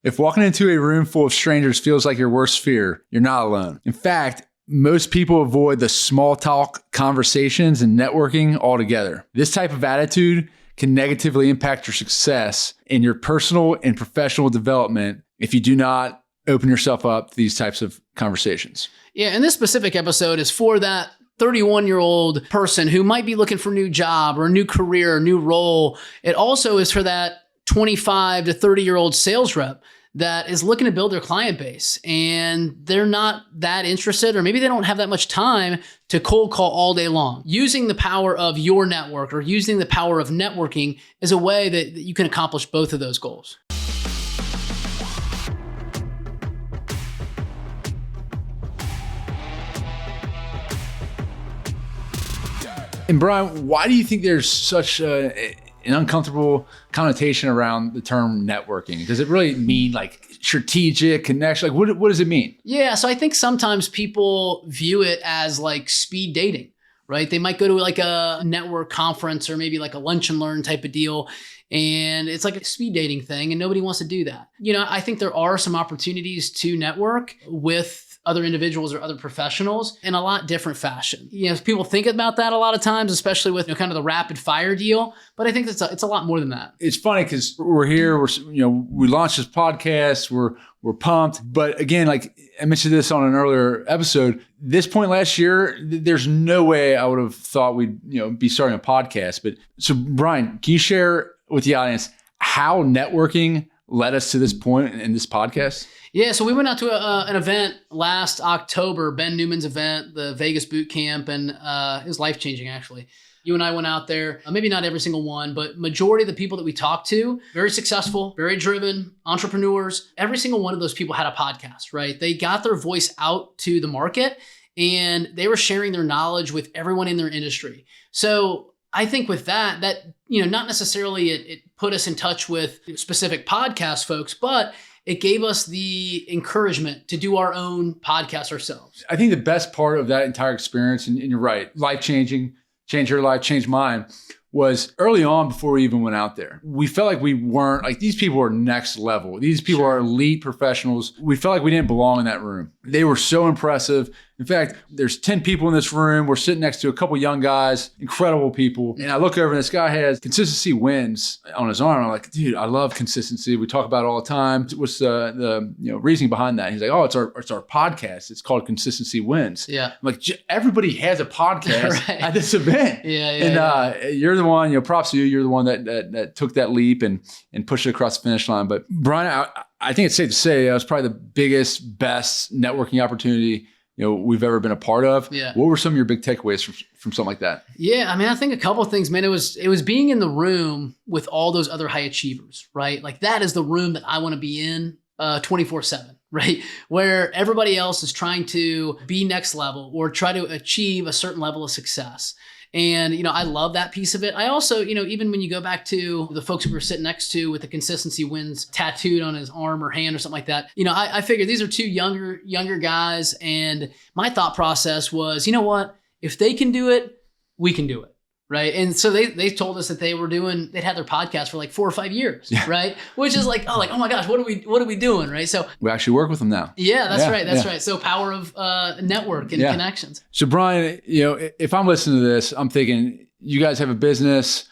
If walking into a room full of strangers feels like your worst fear, you're not alone. In fact, most people avoid the small talk conversations and networking altogether. This type of attitude can negatively impact your success in your personal and professional development if you do not open yourself up to these types of conversations. Yeah, and this specific episode is for that 31-year-old person who might be looking for a new job or a new career, a new role. It also is for that 25 to 30-year-old sales rep that is looking to build their client base and they're not that interested, or maybe they don't have that much time to cold call all day long. Using the power of your network or using the power of networking is a way that you can accomplish both of those goals. And Brian, why do you think there's such an uncomfortable connotation around the term networking? Does it really mean like strategic connection? Like what does it mean? Yeah, so I think sometimes people view it as like speed dating, right? They might go to like a network conference or maybe like a lunch and learn type of deal. And it's like a speed dating thing and nobody wants to do that. You know, I think there are some opportunities to network with other individuals or other professionals in a lot different fashion. You know, people think about that a lot of times, especially with kind of the rapid fire deal, but I think it's a lot more than that. It's funny because we're here, we launched this podcast, we're pumped. But again, like I mentioned this on an earlier episode, this point last year, there's no way I would have thought we'd, be starting a podcast. But so Brian, can you share with the audience how networking led us to this point in this podcast? Yeah, so we went out to an event last October, Ben Newman's event, the Vegas Bootcamp, and it was life-changing, actually. You and I went out there, maybe not every single one, but majority of the people that we talked to, very successful, very driven, entrepreneurs. Every single one of those people had a podcast, right? They got their voice out to the market, and they were sharing their knowledge with everyone in their industry. So I think with that, not necessarily it put us in touch with specific podcast folks, but it gave us the encouragement to do our own podcast ourselves. I think the best part of that entire experience, and you're right, life-changing, changed your life, changed mine, was early on before we even went out there. We felt like we weren't, like these people are next level. These people are elite professionals. We felt like we didn't belong in that room. They were so impressive. In fact, there's 10 people in this room. We're sitting next to a couple young guys, incredible people. And I look over and this guy has consistency wins on his arm. I'm like, dude, I love consistency. We talk about it all the time. What's the reasoning behind that? He's like, oh, it's our podcast. It's called Consistency Wins. Yeah. I'm like, everybody has a podcast right. at this event. You're the one, props to you. You're the one that took that leap and pushed it across the finish line. But Brian, I think it's safe to say it was probably the biggest, best networking opportunity we've ever been a part of. Yeah. What were some of your big takeaways from something like that? Yeah, I mean, I think a couple of things, man. It was being in the room with all those other high achievers, right? Like that is the room that I want to be in 24/7, right? Where everybody else is trying to be next level or try to achieve a certain level of success. And, I love that piece of it. I also, even when you go back to the folks who were sitting next to with the Consistency Wins tattooed on his arm or hand or something like that, I figured these are two younger guys. And my thought process was, you know what, if they can do it, we can do it. Right. And so they told us that they'd had their podcast for like 4 or 5 years. Yeah. Right. Which is like, oh my gosh, what are we doing? Right. So we actually work with them now. Yeah, that's right. That's right. So power of network and connections. So Brian, if I'm listening to this, I'm thinking you guys have a business,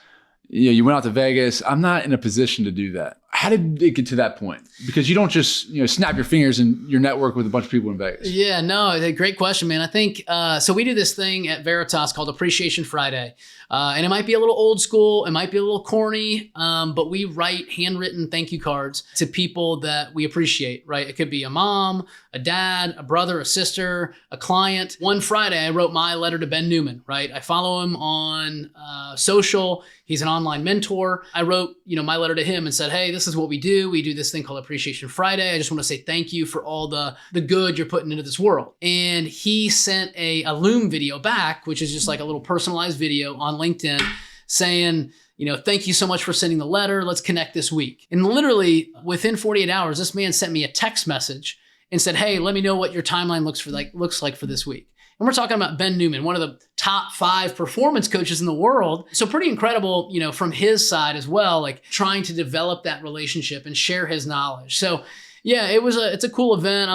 you went out to Vegas. I'm not in a position to do that. How did it get to that point? Because you don't just snap your fingers and your network with a bunch of people in Vegas. Yeah, no, great question, man. I think so. We do this thing at Veritas called Appreciation Friday, and it might be a little old school, it might be a little corny, but we write handwritten thank you cards to people that we appreciate. Right? It could be a mom, a dad, a brother, a sister, a client. One Friday, I wrote my letter to Ben Newman. Right? I follow him on social. He's an online mentor. I wrote, my letter to him and said, hey, this is what we do. We do this thing called Appreciation Friday. I just want to say thank you for all the good you're putting into this world. And he sent a Loom video back, which is just like a little personalized video on LinkedIn saying, thank you so much for sending the letter. Let's connect this week. And literally within 48 hours, this man sent me a text message and said, hey, let me know what your timeline looks like for this week. And we're talking about Ben Newman, one of the top 5 performance coaches in the world. So pretty incredible, from his side as well, like trying to develop that relationship and share his knowledge. So yeah, it's a cool event.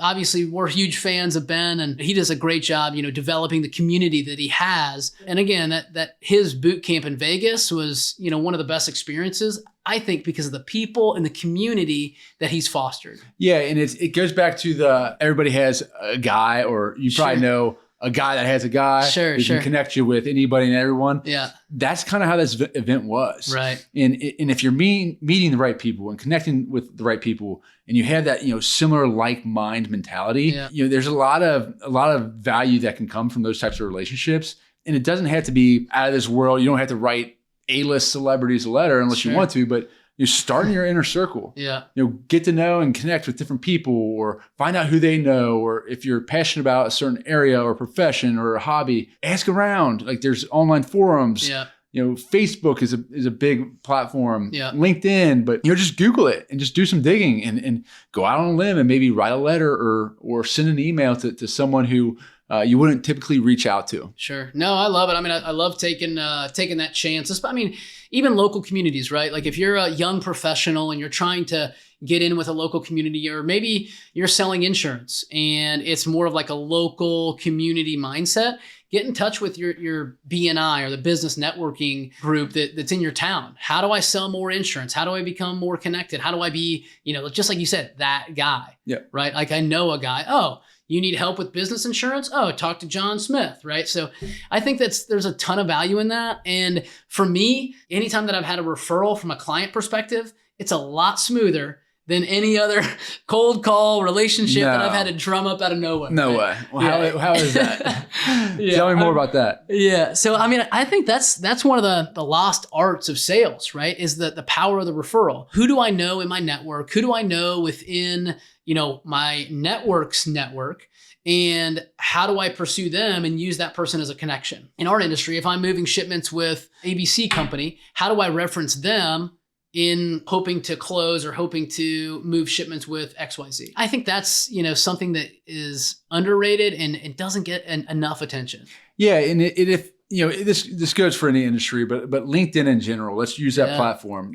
Obviously we're huge fans of Ben, and he does a great job, developing the community that he has. And again, that his boot camp in Vegas was, one of the best experiences, I think, because of the people and the community that he's fostered. Yeah. And it goes back to everybody has a guy, or you probably know a guy that has a guy who can connect you with anybody and everyone. Yeah. That's kind of how this event was. Right. And if you're meeting the right people and connecting with the right people, and you have that, similar like mind mentality, there's a lot of value that can come from those types of relationships. And it doesn't have to be out of this world. You don't have to write A-list celebrities a letter unless you want to, but you start in your inner circle. Yeah. Get to know and connect with different people, or find out who they know, or if you're passionate about a certain area or profession or a hobby, ask around. Like, there's online forums. Yeah. Facebook is a big platform. Yeah. LinkedIn, but just Google it and just do some digging and go out on a limb and maybe write a letter or send an email to someone who you wouldn't typically reach out to. Sure. No, I love it. I mean, I love taking that chance. Even local communities, right? Like, if you're a young professional and you're trying to get in with a local community, or maybe you're selling insurance and it's more of like a local community mindset, get in touch with your BNI or the business networking group that's in your town. How do I sell more insurance? How do I become more connected? How do I be, just like you said, that guy? Yeah. Right. Like, I know a guy. Oh, you need help with business insurance? Oh, talk to John Smith, right? So I think there's a ton of value in that. And for me, anytime that I've had a referral from a client perspective, it's a lot smoother than any other cold call relationship that I've had to drum up out of nowhere. No way. Well, how is that? Tell me more about that. Yeah. So, I think that's one of the lost arts of sales, right? Is the power of the referral. Who do I know in my network? Who do I know within, my network's network? And how do I pursue them and use that person as a connection? In our industry, if I'm moving shipments with ABC company, how do I reference them in hoping to close or hoping to move shipments with XYZ? I think that's, something that is underrated and it doesn't get enough attention. Yeah. And this goes for any industry, but LinkedIn in general, let's use that platform.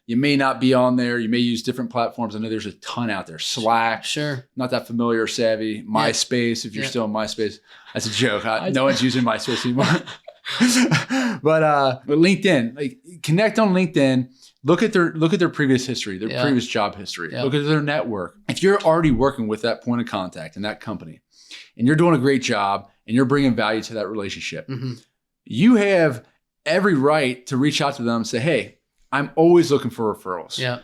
You may not be on there. You may use different platforms. I know there's a ton out there. Slack. Sure. Not that familiar or savvy. MySpace, if you're still in MySpace. That's a joke. No one's using MySpace anymore. But LinkedIn, like, connect on LinkedIn. Look at their previous history, their previous job history. Look at their network. If you're already working with that point of contact in that company, and you're doing a great job, and you're bringing value to that relationship, you have every right to reach out to them and say, "Hey, I'm always looking for referrals. Yeah.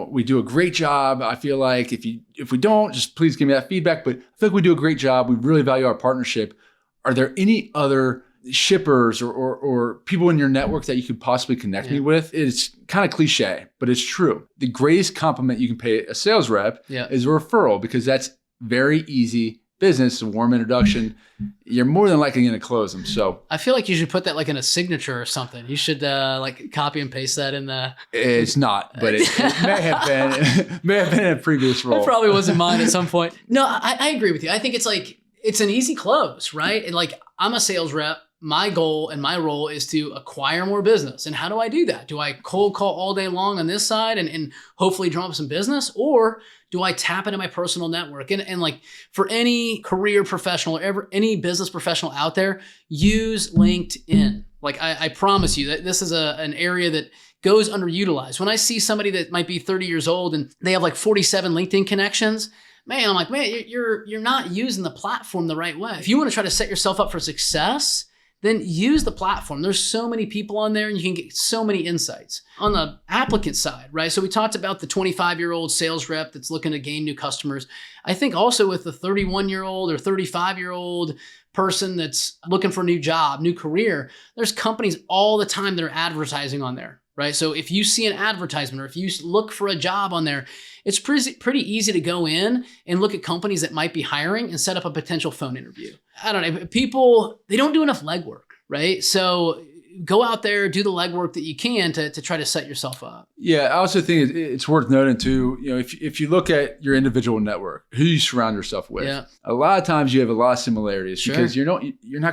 We do a great job. I feel like if we don't, just please give me that feedback. But I feel like we do a great job. We really value our partnership. Are there any other shippers or people in your network that you could possibly connect me with?" It's kind of cliche, but it's true. The greatest compliment you can pay a sales rep is a referral, because that's very easy business, a warm introduction. You're more than likely going to close them. So I feel like you should put that like in a signature or something. You should like copy and paste that in the. It's not, but it may have been. May have been in a previous role. It probably wasn't mine at some point. No, I agree with you. I think it's an easy close, right? And like, I'm a sales rep. My goal and my role is to acquire more business. And how do I do that? Do I cold call all day long on this side and hopefully drum up some business? Or do I tap into my personal network? And like, for any career professional or any business professional out there, use LinkedIn. Like, I promise you that this is an area that goes underutilized. When I see somebody that might be 30 years old and they have like 47 LinkedIn connections, man, I'm like, man, you're not using the platform the right way. If you want to try to set yourself up for success, then use the platform. There's so many people on there and you can get so many insights. On the applicant side, right? So we talked about the 25-year-old sales rep that's looking to gain new customers. I think also with the 31-year-old or 35-year-old person that's looking for a new job, new career, there's companies all the time that are advertising on there, right? So if you see an advertisement or if you look for a job on there, it's pretty easy to go in and look at companies that might be hiring and set up a potential phone interview. I don't know. People, they don't do enough legwork, right? So go out there, do the legwork that you can to try to set yourself up. Yeah, I also think it's worth noting too, if you look at your individual network, who you surround yourself with, a lot of times you have a lot of similarities because you're not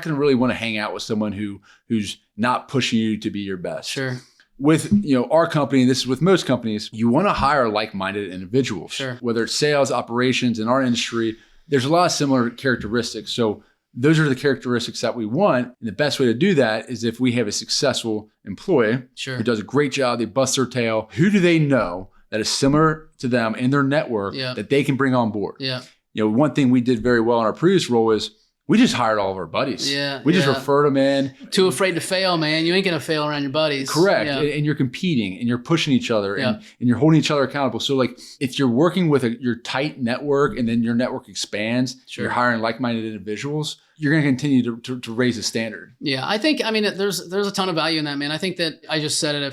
going to really want to hang out with someone who's not pushing you to be your best. Sure. With our company, and this is with most companies, you want to hire like-minded individuals. Sure. Whether it's sales, operations, in our industry, there's a lot of similar characteristics. So those are the characteristics that we want. And the best way to do that is if we have a successful employee who does a great job, they bust their tail. Who do they know that is similar to them in their network that they can bring on board? Yeah. One thing we did very well in our previous role is we just hired all of our buddies. We just referred them in. Too afraid to fail, man. You ain't going to fail around your buddies. Correct. Yeah. And you're competing and you're pushing each other and you're holding each other accountable. So like if you're working with your tight network and then your network expands, you're hiring like-minded individuals, you're going to continue to raise the standard. Yeah. I think, there's a ton of value in that, man. I think that I just said it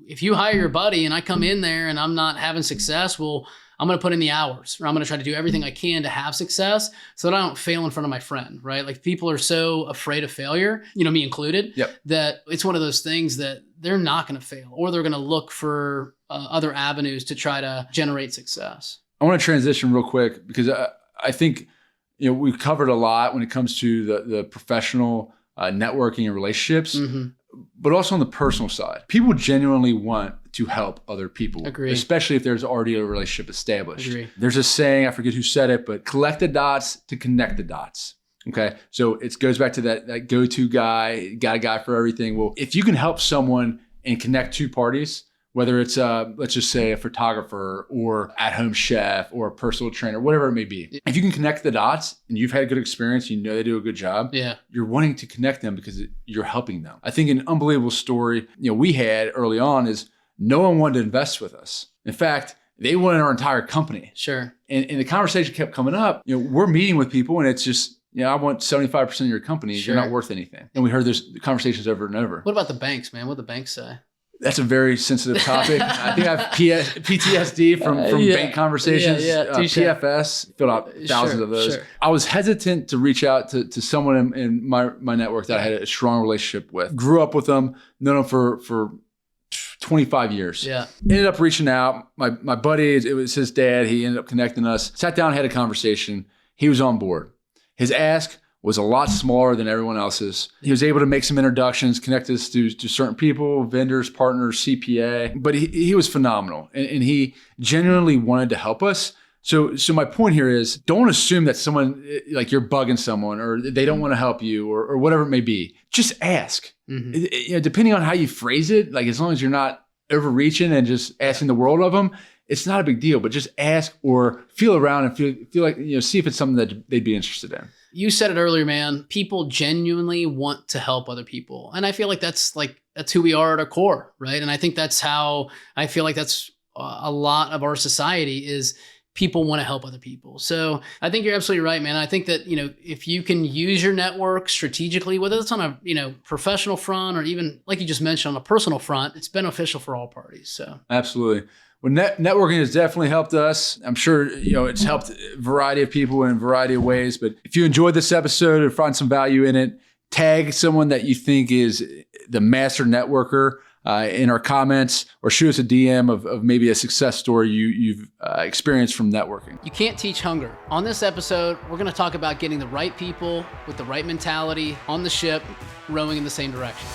if you hire your buddy and I come in there and I'm not having success, well, I'm going to put in the hours, or I'm going to try to do everything I can to have success so that I don't fail in front of my friend, right? Like people are so afraid of failure, me included, that it's one of those things that they're not going to fail or they're going to look for other avenues to try to generate success. I want to transition real quick because I think, we've covered a lot when it comes to the professional networking and relationships, but also on the personal side. People genuinely want to help other people, especially if there's already a relationship established. There's a saying, I forget who said it, but collect the dots to connect the dots. Okay. So it goes back to that go-to guy, got a guy for everything. Well, if you can help someone and connect two parties, whether it's let's just say a photographer or at-home chef or a personal trainer, whatever it may be. If you can connect the dots and you've had a good experience, they do a good job, you're wanting to connect them because you're helping them. I think an unbelievable story we had early on is no one wanted to invest with us. In fact, they wanted our entire company. Sure. And the conversation kept coming up. We're meeting with people and it's just, I want 75% of your company. You're not worth anything. And we heard those conversations over and over. What about the banks, man? What do the banks say? That's a very sensitive topic. I think I have PTSD from bank conversations. PFS, filled out thousands of those. I was hesitant to reach out to someone in my network that I had a strong relationship with. Grew up with them, known them for 25 years. Ended up reaching out. My buddy, it was his dad. He ended up connecting us. Sat down, had a conversation. He was on board. His ask was a lot smaller than everyone else's. He was able to make some introductions, connect us to certain people, vendors, partners, CPA, but he was phenomenal and he genuinely wanted to help us. So my point here is don't assume that someone, like you're bugging someone or they don't want to help you or whatever it may be. Just ask. Depending on how you phrase it, like as long as you're not overreaching and just asking the world of them, it's not a big deal, but just ask or feel around and feel like, see if it's something that they'd be interested in. You said it earlier, man. People genuinely want to help other people. And I feel like that's who we are at our core, right? And I think that's how I feel like that's a lot of our society is people want to help other people. So I think you're absolutely right, man. I think that, if you can use your network strategically, whether it's on a, professional front or even like you just mentioned on a personal front, it's beneficial for all parties. So absolutely. Well, networking has definitely helped us. I'm sure, it's helped a variety of people in a variety of ways. But if you enjoyed this episode or find some value in it, tag someone that you think is the master networker in our comments or shoot us a DM of maybe a success story you've experienced from networking. You can't teach hunger. On this episode, we're going to talk about getting the right people with the right mentality on the ship, rowing in the same direction.